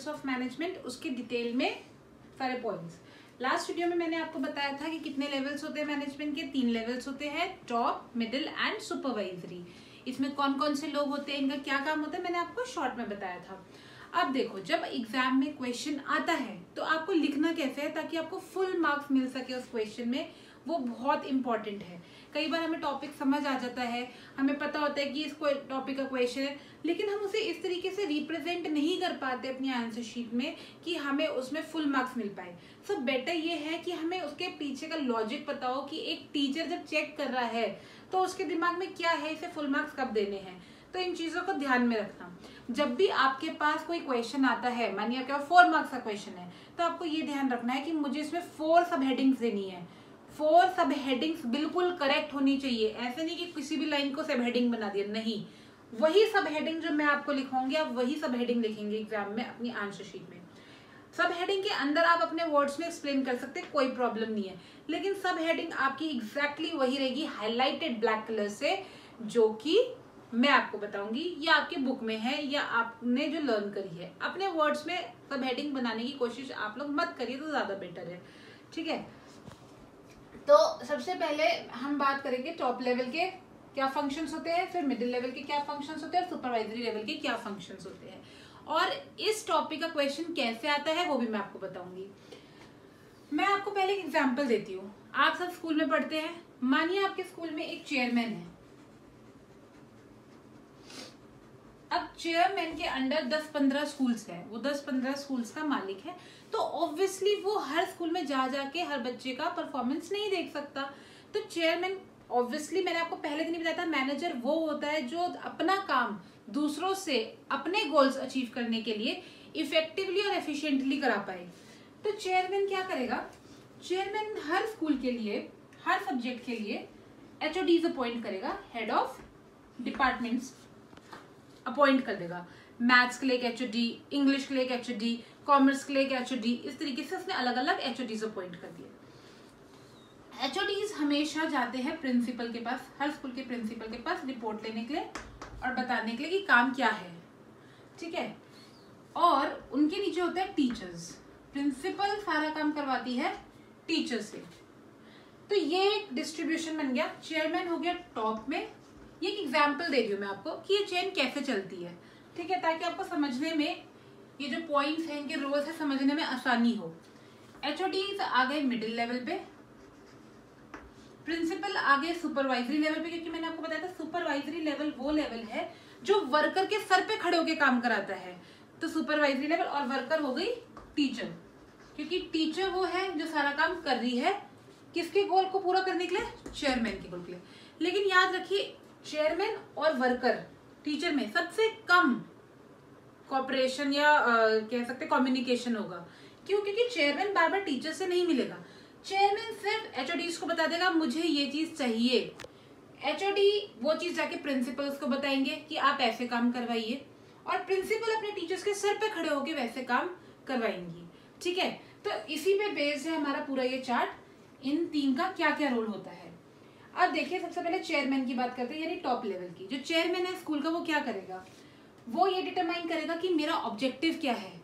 Levels of management, उसके detail में सारे पॉइंट्स। लास्ट वीडियो में मैंने आपको बताया था कि कितने लेवल्स होते हैं मैनेजमेंट के, 3 लेवल्स होते हैं, टॉप, मिडिल एंड सुपरवाइजरी। इसमें कौन कौन से लोग होते हैं, इनका क्या काम होता है, मैंने आपको शॉर्ट में बताया था। अब देखो, जब एग्जाम में क्वेश्चन आता है तो आपको लिखना कैसे है ताकि आपको फुल मार्क्स मिल सके उस क्वेश्चन में, वो बहुत इंपॉर्टेंट है। कई बार हमें टॉपिक समझ आ जाता है, हमें पता होता है कि इस टॉपिक का क्वेश्चन है, लेकिन हम उसे इस तरीके से रिप्रेजेंट नहीं कर पाते अपनी आंसर शीट में कि हमें उसमें फुल मार्क्स मिल पाए। सो बेटर ये है कि हमें उसके पीछे का लॉजिक पता हो कि एक टीचर जब चेक कर रहा है तो उसके दिमाग में क्या है, इसे फुल मार्क्स कब देने हैं। तो इन चीजों को ध्यान में रखना। जब भी आपके पास कोई क्वेश्चन आता है, मानिए आपके पास 4 मार्क्स का क्वेश्चन है, तो आपको ये ध्यान रखना है कि मुझे इसमें 4 सब हेडिंग्स देनी है। 4 सब हेडिंग्स बिल्कुल करेक्ट होनी चाहिए। ऐसे नहीं कि किसी भी लाइन को सब हेडिंग बना दिया, नहीं, वही सब हेडिंग जो मैं आपको लिखवाऊंगी आप वही सब हेडिंग लिखेंगे एग्जाम में अपनी आंसर शीट में। सब हेडिंग के अंदर आप अपने वर्ड्स में एक्सप्लेन कर सकते हैं, कोई प्रॉब्लम नहीं है, लेकिन सब हेडिंग आपकी एग्जैक्टली वही रहेगी, हाईलाइटेड ब्लैक कलर से, जो कि मैं आपको बताऊंगी, या आपके बुक में है या आपने जो लर्न करी है। अपने वर्ड्स में सब हेडिंग बनाने की कोशिश आप लोग मत करिए तो ज्यादा बेटर है, ठीक है। तो सबसे पहले हम बात करेंगे टॉप लेवल के क्या फंक्शंस होते हैं, फिर मिडिल लेवल के क्या फंक्शंस होते हैं, और सुपरवाइजरी लेवल के क्या फंक्शंस होते हैं, और इस टॉपिक का क्वेश्चन कैसे आता है वो भी मैं आपको बताऊंगी। मैं आपको पहले एक एग्जांपल देती हूँ। आप सब स्कूल में पढ़ते हैं, मानिए आपके स्कूल में एक चेयरमैन है। अब चेयरमैन के अंडर 10-15 स्कूल्स है, वो 10-15 स्कूल्स का मालिक है, तो ऑब्वियसली वो हर स्कूल में जा जाके हर बच्चे का परफॉर्मेंस नहीं देख सकता। तो चेयरमैन, ऑब्वियसली मैंने आपको पहले दिन ही बताया था, मैनेजर वो होता है जो अपना काम दूसरों से अपने गोल्स अचीव करने के लिए इफेक्टिवली और एफिशिएंटली करा पाए। तो चेयरमैन क्या करेगा, चेयरमैन हर स्कूल के लिए, हर सब्जेक्ट के लिए HODs अपॉइंट करेगा, हेड ऑफ डिपार्टमेंट्स अपॉइंट कर देगा। मैथ्स के लिए एक HOD, इंग्लिश के लिए एक HOD, कॉमर्स के लिए एक HOD, इस तरीके से उसने अलग अलग HODs अपॉइंट कर दिए। HODs हमेशा जाते हैं प्रिंसिपल के पास, हर स्कूल के प्रिंसिपल के पास रिपोर्ट लेने के लिए और बताने के लिए कि काम क्या है, ठीक है। और उनके नीचे होते हैं टीचर्स। प्रिंसिपल सारा काम करवाती है टीचर से। तो ये एक डिस्ट्रीब्यूशन बन गया, चेयरमैन हो गया टॉप में। ये एक एग्जाम्पल दे रही हूँ मैं आपको कि ये चेन कैसे चलती है, ठीक है, ताकि आपको समझने में ये जो पॉइंट्स हैं, इनके रोल्स है, समझने में आसानी हो। HODs आ गए मिडिल लेवल पे, प्रिंसिपल आ गए सुपरवाइजरी लेवल पे, क्योंकि मैंने आपको बताया था सुपरवाइजरी लेवल वो लेवल है जो वर्कर के सर पे खड़े होकर काम कराता है। तो सुपरवाइजरी लेवल, और वर्कर हो गई टीचर, क्योंकि टीचर वो है जो सारा काम कर रही है किसके गोल को पूरा करने के लिए, चेयरमैन के गोल के लिए। लेकिन याद रखिए, चेयरमैन और वर्कर टीचर में सबसे कम कॉपरेशन या कह सकते कम्युनिकेशन होगा। क्यों? क्योंकि चेयरमैन बार बार टीचर से नहीं मिलेगा, चेयरमैन सिर्फ HODs को बता देगा मुझे ये चीज चाहिए। HOD वो चीज जाके प्रिंसिपल्स को बताएंगे कि आप ऐसे काम करवाइए, और प्रिंसिपल अपने टीचर्स के सर पे खड़े होके वैसे काम करवाएंगी, ठीक है। तो इसी पे बेस्ड है हमारा पूरा ये चार्ट, इन 3 का क्या क्या रोल होता है। अब देखिए, सबसे पहले चेयरमैन की बात करते हैं, यानी टॉप लेवल की। जो चेयरमैन है स्कूल का, वो क्या करेगा, वो ये डिटरमाइन करेगा कि मेरा ऑब्जेक्टिव क्या है,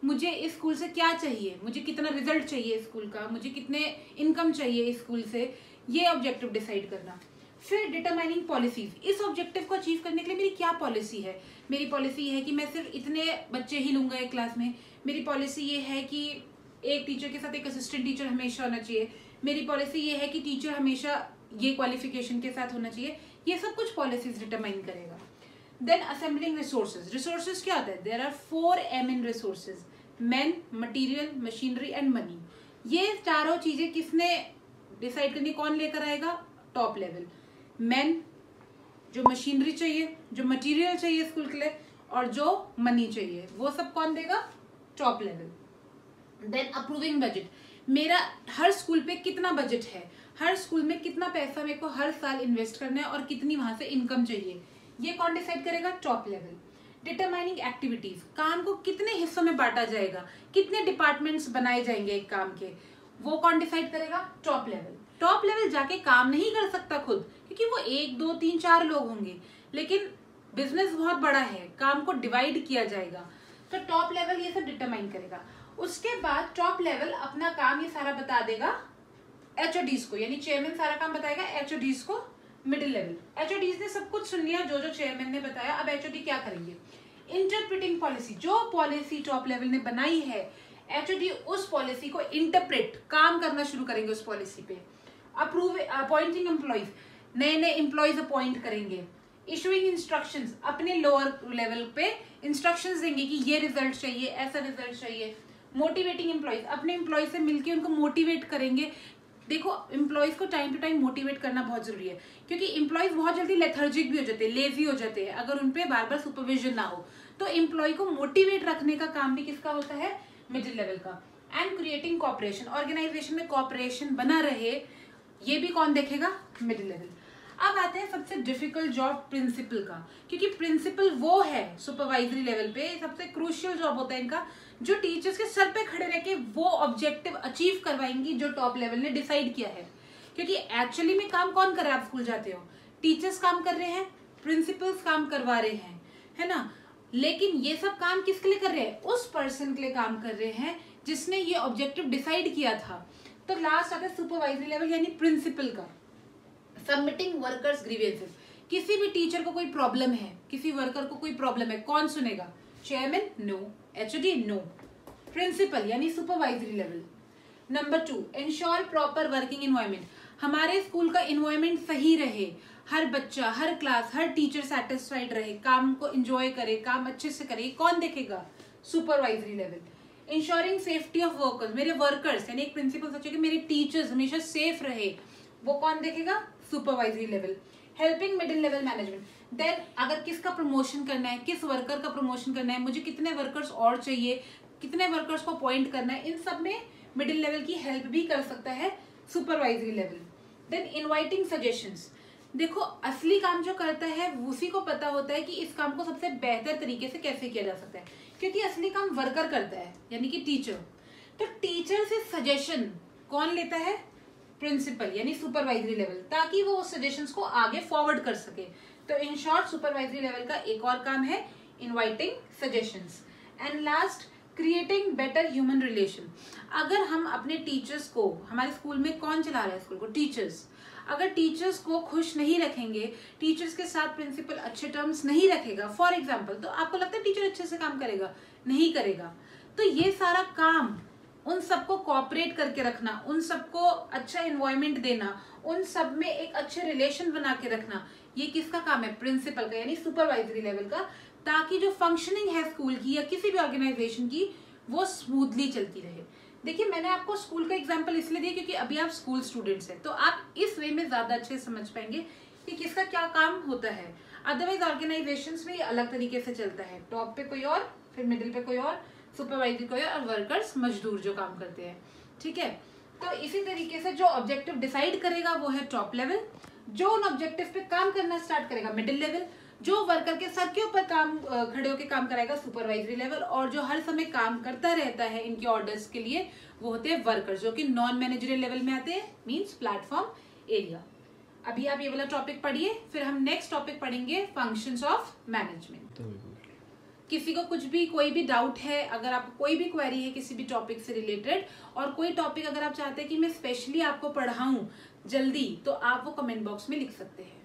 मुझे इस स्कूल से क्या चाहिए, मुझे कितना रिजल्ट चाहिए स्कूल का, मुझे कितने इनकम चाहिए इस स्कूल से, ये ऑब्जेक्टिव डिसाइड करना। फिर डिटरमाइनिंग पॉलिसीज, इस ऑब्जेक्टिव को अचीव करने के लिए मेरी क्या पॉलिसी है। मेरी पॉलिसी है कि मैं सिर्फ इतने बच्चे ही लूंगा एक क्लास में, मेरी पॉलिसी ये है कि एक टीचर के साथ एक असिस्टेंट टीचर हमेशा होना चाहिए, मेरी पॉलिसी ये है कि टीचर हमेशा ये क्वालिफिकेशन के साथ होना चाहिए। ये सब कुछ पॉलिसीज डिटरमाइन करेगा। Then assembling resources. रिसोर्सेज क्या होता है, there are 4 M in resources, man, material, machinery and money. ये चारों चीजें किसने डिसाइड करनी, कौन लेकर आएगा, टॉप लेवल। मैन, जो मशीनरी चाहिए, जो मटीरियल चाहिए स्कूल के लिए, और जो मनी चाहिए, वो सब कौन देगा, top level. Then approving budget, मेरा हर स्कूल पे कितना बजट है, हर स्कूल में कितना पैसा मेरे को हर साल इन्वेस्ट करना है और कितनी वहां से इनकम चाहिए, ये कौन डिसाइड करेगा, टॉप लेवल। डिटरमाइनिंग एक्टिविटीज, काम को कितने हिस्सों में बांटा जाएगा, कितने डिपार्टमेंट्स बनाए जाएंगे एक काम के, वो कौन डिसाइड करेगा, टॉप लेवल। टॉप लेवल जाके काम नहीं कर सकता खुद, क्योंकि वो 1, 2, 3, 4 लोग होंगे, लेकिन बिजनेस बहुत बड़ा है, काम को डिवाइड किया जाएगा, तो टॉप लेवल ये सब डिटरमाइन करेगा। उसके बाद टॉप लेवल अपना काम ये सारा बता देगा एचओडीज को, यानी चेयरमैन सारा काम बताएगा एचओडीज को मिडिल लेवल। एचओडीज ने सब कुछ सुन लिया जो जो चेयरमैन ने बताया। अब एचओडी क्या करेंगे, इंटरप्रिटिंग पॉलिसी, जो पॉलिसी टॉप लेवल ने बनाई है एचओडी उस पॉलिसी को इंटरप्रेट काम करना शुरू करेंगे उस पॉलिसी पे। अप्रूव अपॉइंटिंग एम्प्लॉइज, नए नए एम्प्लॉइज अपॉइंट करेंगे। इशूइंग इंस्ट्रक्शंस, अपने लोअर लेवल पे इंस्ट्रक्शंस देंगे कि ये रिजल्ट चाहिए, ऐसा रिजल्ट चाहिए। मोटिवेटिंग एम्प्लॉइज, अपने एम्प्लॉइज से मिलकर उनको मोटिवेट करेंगे। देखो एम्प्लॉइज को टाइम टू टाइम मोटिवेट करना बहुत जरूरी है, क्योंकि एम्प्लॉइज बहुत जल्दी लेथर्जिक भी हो जाते हैं, लेजी हो जाते हैं अगर उनपे बार बार सुपरविजन ना हो। तो एम्प्लॉय को मोटिवेट रखने का काम भी किसका होता है, मिडिल लेवल का। एंड क्रिएटिंग कॉपरेशन, ऑर्गेनाइजेशन में कॉपरेशन बना रहे, ये भी कौन देखेगा, मिडिल लेवल। अब आते हैं सबसे डिफिकल्ट जॉब प्रिंसिपल का, क्योंकि प्रिंसिपल वो है सुपरवाइजरी लेवल पे सबसे क्रूशियल जॉब होता है इनका, जो टीचर्स के सर पे खड़े रह के वो ऑब्जेक्टिव अचीव करवाएंगी जो टॉप लेवल ने डिसाइड किया है। क्योंकि एक्चुअली में काम कौन कर रहा है, आप स्कूल जाते हो, टीचर्स काम कर रहे हैं, प्रिंसिपल्स काम करवा रहे हैं, है ना। लेकिन ये सब काम किसके लिए कर रहे हैं, उस पर्सन के लिए काम कर रहे हैं जिसने ये ऑब्जेक्टिव डिसाइड किया था। तो लास्ट आता है सुपरवाइजरी लेवल यानी प्रिंसिपल का। सबमिटिंग वर्कर्स ग्रीवेंसेस, किसी भी टीचर को कोई प्रॉब्लम है, किसी वर्कर को कोई प्रॉब्लम है, कौन सुनेगा, chairman, no. HOD, no. Principal यानी supervisory level. Number 2, ensure proper working environment, हमारे स्कूल का एनवायरनमेंट सही रहे, हर बच्चा, हर क्लास, हर टीचर सेटिस्फाइड रहे, काम को एंजॉय करे, काम अच्छे से करे, कौन देखेगा, supervisory level. Ensuring safety of workers, मेरे वर्कर्स यानी एक प्रिंसिपल सोचे कि मेरे टीचर्स हमेशा सेफ रहे, वो कौन देखेगा, supervisory level. Helping middle level management, then अगर किसका प्रमोशन करना है, किस वर्कर का प्रमोशन करना है, मुझे कितने वर्कर्स और चाहिए, कितने वर्कर्स को अपॉइंट करना है, इन सब में मिडिल लेवल की हेल्प भी कर सकता है supervisory level. Then inviting suggestions, देखो असली काम जो करता है उसी को पता होता है कि इस काम को सबसे बेहतर तरीके से कैसे किया जा सकता है, क्योंकि असली काम वर्कर करता है यानी कि टीचर। तो टीचर से सजेशन कौन लेता है, प्रिंसिपल यानी सुपरवाइजरी लेवल, ताकि वो उस सजेशंस को आगे फॉरवर्ड कर सके। तो इन शॉर्ट सुपरवाइजरी लेवल का एक और काम है inviting suggestions. And last, creating better human relation, अगर हम अपने टीचर्स को, हमारे स्कूल में कौन चला रहा है स्कूल को, टीचर्स, अगर टीचर्स को खुश नहीं रखेंगे, टीचर्स के साथ प्रिंसिपल अच्छे टर्म्स नहीं रखेगा फॉर एग्जाम्पल, तो आपको लगता है टीचर अच्छे से काम करेगा, नहीं करेगा। तो ये सारा काम उन सबको कोऑपरेट करके रखना, उन सबको अच्छा एनवायरनमेंट देना, उन सब में एक अच्छे रिलेशन बना के रखना, ये किसका काम है, प्रिंसिपल का यानी सुपरवाइजरी लेवल का, ताकि जो फंक्शनिंग है स्कूल की या किसी भी ऑर्गेनाइजेशन की वो स्मूथली चलती रहे। देखिए मैंने आपको स्कूल का एग्जांपल इसलिए दिया क्योंकि अभी आप स्कूल स्टूडेंट्स हैं, तो आप इस वे में ज्यादा अच्छे समझ पाएंगे कि किसका क्या काम होता है। अदरवाइज ऑर्गेनाइजेशंस में ये अलग तरीके से चलता है, टॉप पे कोई और, फिर मिडिल पे कोई और, सुपरवाइजर कोई और वर्कर्स मजदूर जो काम करते हैं, ठीक है। तो इसी तरीके से जो ऑब्जेक्टिव डिसाइड करेगा वो है टॉप लेवल, जो उन ऑब्जेक्टिव पे काम करना स्टार्ट करेगा मिडिल लेवल, जो वर्कर के सर के ऊपर काम खड़े होकर काम कराएगा सुपरवाइजरी लेवल, और जो हर समय काम करता रहता है इनके ऑर्डर्स के लिए वो होते हैं वर्कर्स, जो कि नॉन मैनेजरियल लेवल में आते हैं, मींस प्लेटफॉर्म एरिया। अभी आप ये वाला टॉपिक पढ़िए, फिर हम नेक्स्ट टॉपिक पढ़ेंगे फंक्शंस ऑफ मैनेजमेंट। किसी को कुछ भी कोई भी डाउट है, अगर आपको कोई भी क्वेरी है किसी भी टॉपिक से रिलेटेड, और कोई टॉपिक अगर आप चाहते हैं कि मैं स्पेशली आपको पढ़ाऊं जल्दी, तो आप वो कमेंट बॉक्स में लिख सकते हैं।